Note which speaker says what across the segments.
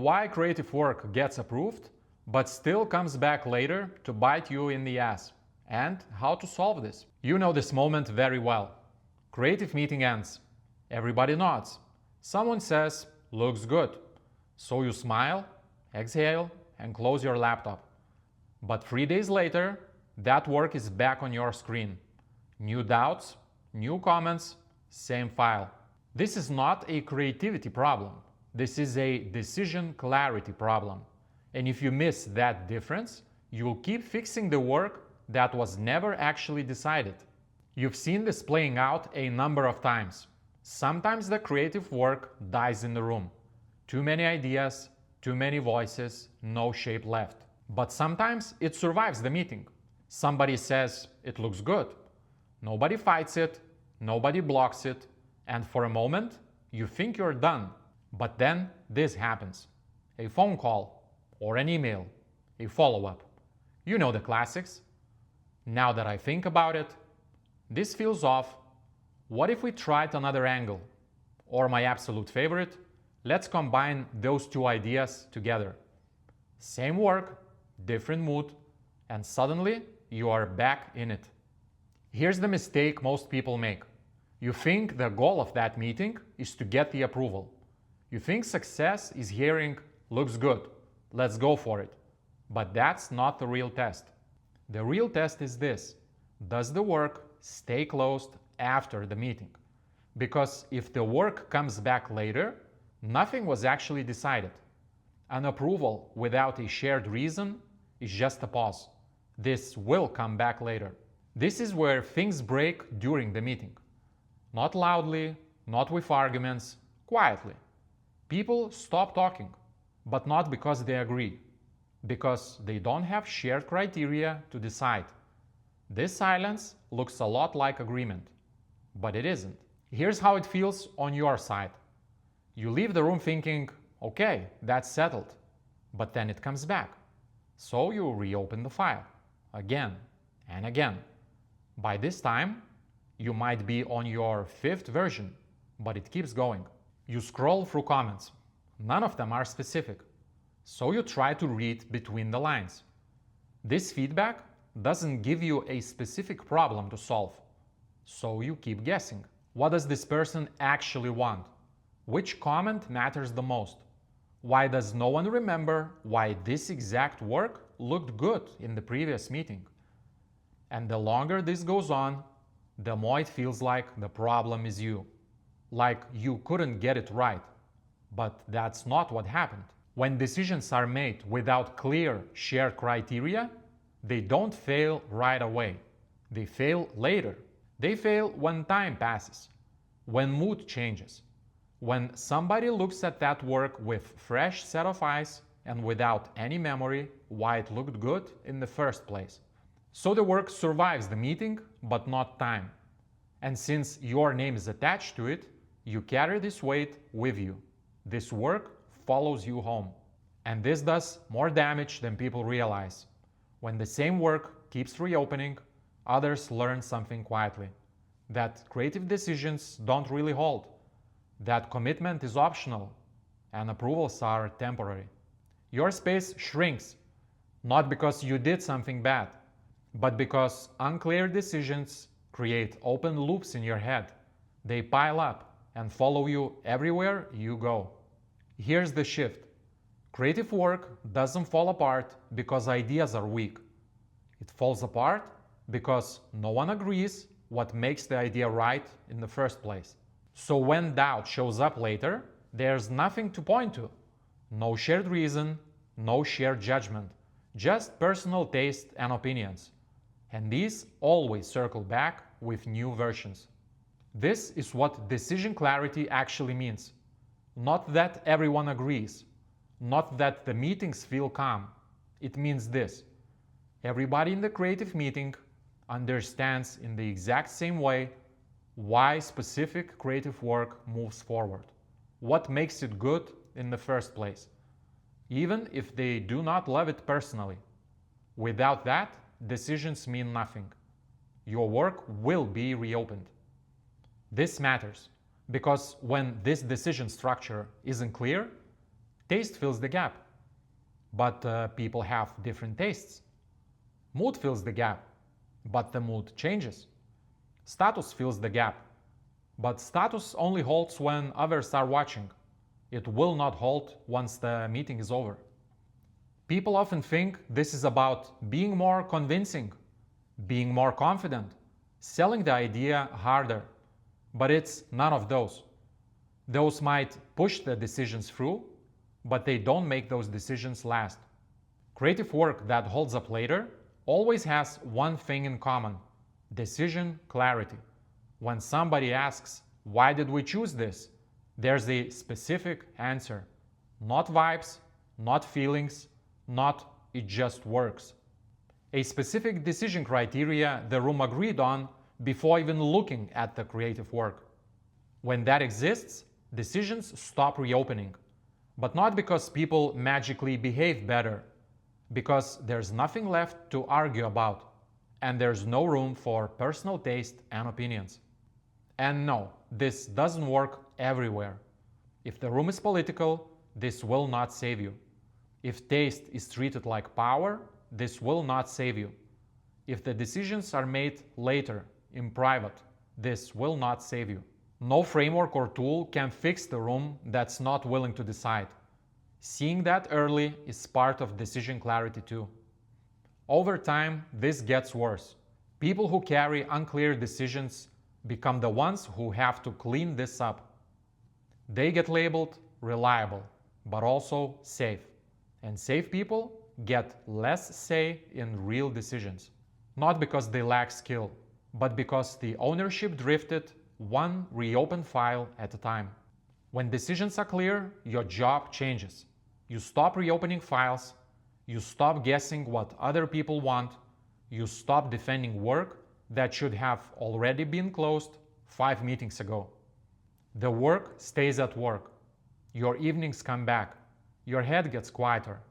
Speaker 1: why creative work gets approved but still comes back later to bite you in the ass, and how to solve this. You know this moment very well. Creative meeting ends. Everybody nods. Someone says, "Looks good." So you smile, exhale, and close your laptop. But 3 days later, that work is back on your screen. New doubts, new comments, same file. This is not a creativity problem. This is a decision clarity problem. And if you miss that difference, you'll keep fixing the work that was never actually decided. You've seen this playing out a number of times. Sometimes the creative work dies in the room. Too many ideas, too many voices, no shape left. But sometimes it survives the meeting. Somebody says it looks good. Nobody fights it, nobody blocks it, and for a moment you think you're done. But then this happens. A phone call, or an email, a follow-up. You know the classics. Now that I think about it, this feels off. What if we tried another angle? Or my absolute favorite, let's combine those two ideas together. Same work, different mood, and suddenly you are back in it. Here's the mistake most people make. You think the goal of that meeting is to get the approval. You think success is hearing, "Looks good, let's go for it." But that's not the real test. The real test is this: does the work stay closed after the meeting? Because if the work comes back later, nothing was actually decided. An approval without a shared reason is just a pause. This will come back later. This is where things break during the meeting. Not loudly, not with arguments, quietly. People stop talking, but not because they agree, because they don't have shared criteria to decide. This silence looks a lot like agreement, but it isn't. Here's how it feels on your side. You leave the room thinking, okay, that's settled, but then it comes back. So you reopen the file, again and again. By this time, you might be on your 5th version, but it keeps going. You scroll through comments. None of them are specific. So you try to read between the lines. This feedback doesn't give you a specific problem to solve. So you keep guessing. What does this person actually want? Which comment matters the most? Why does no one remember why this exact work looked good in the previous meeting? And the longer this goes on, the more it feels like the problem is you. Like you couldn't get it right. But that's not what happened. When decisions are made without clear shared criteria, they don't fail right away. They fail later. They fail when time passes, when mood changes, when somebody looks at that work with fresh set of eyes and without any memory why it looked good in the first place. So the work survives the meeting, but not time. And since your name is attached to it, you carry this weight with you. This work follows you home. And this does more damage than people realize. When the same work keeps reopening, others learn something quietly. That creative decisions don't really hold. That commitment is optional and approvals are temporary. Your space shrinks, not because you did something bad, but because unclear decisions create open loops in your head. They pile up and follow you everywhere you go. Here's the shift. Creative work doesn't fall apart because ideas are weak. It falls apart because no one agrees what makes the idea right in the first place. So when doubt shows up later, there's nothing to point to. No shared reason, no shared judgment, just personal taste and opinions. And these always circle back with new versions. This is what decision clarity actually means. Not that everyone agrees, not that the meetings feel calm. It means this: everybody in the creative meeting understands in the exact same way why specific creative work moves forward, what makes it good in the first place, even if they do not love it personally. Without that, decisions mean nothing. Your work will be reopened. This matters because when this decision structure isn't clear, Taste fills the gap, but people have different tastes. Mood fills the gap, but the mood changes. Status fills the gap, but status only holds when others are watching. It will not hold once the meeting is over. People often think this is about being more convincing, being more confident, selling the idea harder, but it's none of those. Those might push the decisions through, but they don't make those decisions last. Creative work that holds up later always has one thing in common: decision clarity. When somebody asks, "Why did we choose this?" there's a specific answer. Not vibes, not feelings, not "it just works." A specific decision criteria the room agreed on before even looking at the creative work. When that exists, decisions stop reopening. But not because people magically behave better, because there's nothing left to argue about, and there's no room for personal taste and opinions. And no, this doesn't work everywhere. If the room is political, this will not save you. If taste is treated like power, this will not save you. If the decisions are made later, in private, this will not save you. No framework or tool can fix the room that's not willing to decide. Seeing that early is part of decision clarity too. Over time, this gets worse. People who carry unclear decisions become the ones who have to clean this up. They get labeled reliable, but also safe. And safe people get less say in real decisions. Not because they lack skill, but because the ownership drifted one reopened file at a time. When decisions are clear, your job changes. You stop reopening files, you stop guessing what other people want, you stop defending work that should have already been closed 5 meetings ago. The work stays at work. Your evenings come back. Your head gets quieter.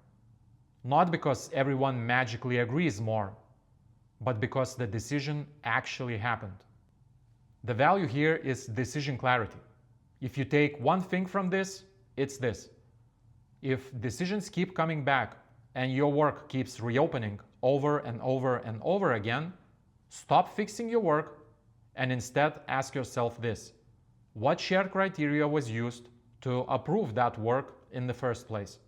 Speaker 1: Not because everyone magically agrees more, but because the decision actually happened. The value here is decision clarity. If you take one thing from this, it's this. If decisions keep coming back and your work keeps reopening over and over and over again, stop fixing your work and instead ask yourself this: what shared criteria was used to approve that work in the first place?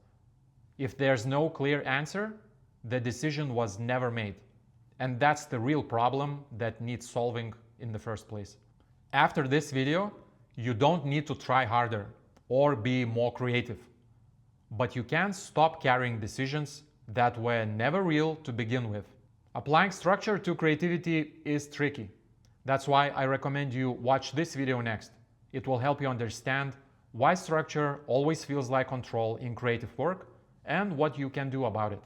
Speaker 1: If there's no clear answer, the decision was never made. And that's the real problem that needs solving in the first place. After this video, you don't need to try harder or be more creative. But you can stop carrying decisions that were never real to begin with. Applying structure to creativity is tricky. That's why I recommend you watch this video next. It will help you understand why structure always feels like control in creative work and what you can do about it.